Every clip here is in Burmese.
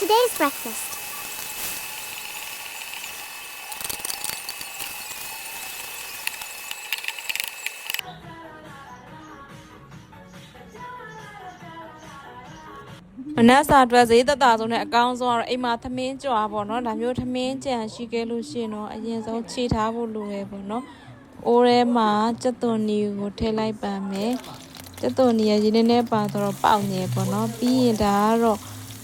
today's breakfast. Nasa dress either that on accounts or a mathamin job or not. I'm your main chan, she get Lucino, against all cheat have no. Or a ma, Chatoni, would tell like Bame. Chatoni, a gene path or a pound no. Be it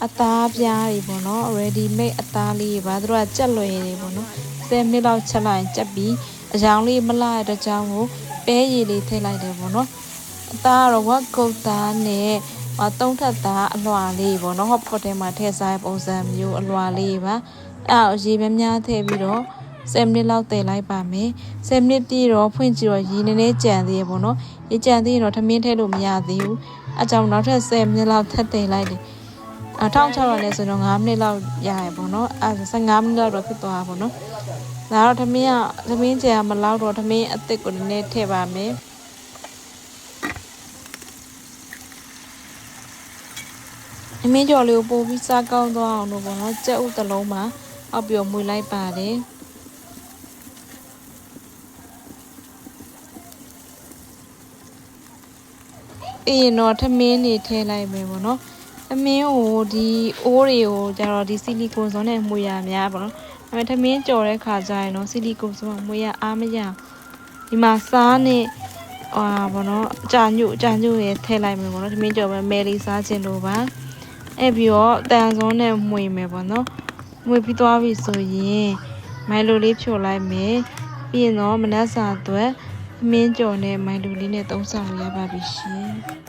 a tab yari bono, already make a tali, rather a cello bono. Same little chala and chabi, a jolly malay the jango, pay little like the bono. Ta what go ta ต้องถัดตาอลวาลีบ่เนาะฮอบพอเทมาเทซายပုံစံမျိုးအလွာလေးပါအဲ့အရေးများများထည့်ပြီးတော့10မိနစ်လောက်တည်လိုက်ပါမယ်10မိနစ်ပြည့်တော့ဖွင့်ကြည့်တော့ရေနည်းနည်းကြံသေးရပေါ့နော်ရေကြံသေးရင်တော့ထမင်းထည့်လို့မရသေးဘူးအကြောင်းနောက်ထပ်10မိနစ်လောက်ထပ်တည်လိုက်တယ်1600နဲ့ဆိုတော့5မိနစ်လောက်ရရပေါ့နော်အဲ့15မိနစ်လောက်တော့ဖြစ်သွားပါပေါ့နော်ဒါတော့ထမင်းကြံမလောက်တော့ထမင်းအစ်စ်ကိုနည်းနည်းထည့်ပါမယ်အမင်းကျော်လေးကိုပို့ပြီးစားကောင်းသွားအောင်လို့ပေါ့နော်ကြက်ဥတစ်လုံးမှာအောက်ပြီးမွေလိုက်ပါတယ်ပြီးရင်တော့ထမင်းနေထည့်လိုက်မယ်ပေါ့နော်ထမင်းကိုဒီအိုးတွေကိုကျတော့ဒီဆီလီကွန်စွန်းနဲ့မွေရများပေါ့နော်ဒါပေမဲ့ထမင်းကြော်တဲ့ခါကျရင်တော့ဆီလီကွန်စွန်းမွေရအားမရဒီမှာစားနဲ့ပေါ့နော်ကြာညွ့ရဲ့ထည့်လိုက်မယ်ပေါ့နော်ထမင်းကြော်ပဲမယ်လီစားခြင်းလို့ပါအဲ့ပြီးတော့တန်စုံနဲ့မွေမယ်ပေါ့နော်မွေပြီးသွားပြီဆိုရင်မိုင်လိုလေးဖြိုလိုက်မယ်ပြီးရင်တော့မနက်စာအတွက်မင်းကြော်နဲ့မိုင်လိုလေးနဲ့သုံးဆောင်လို့ရပါပြီရှင်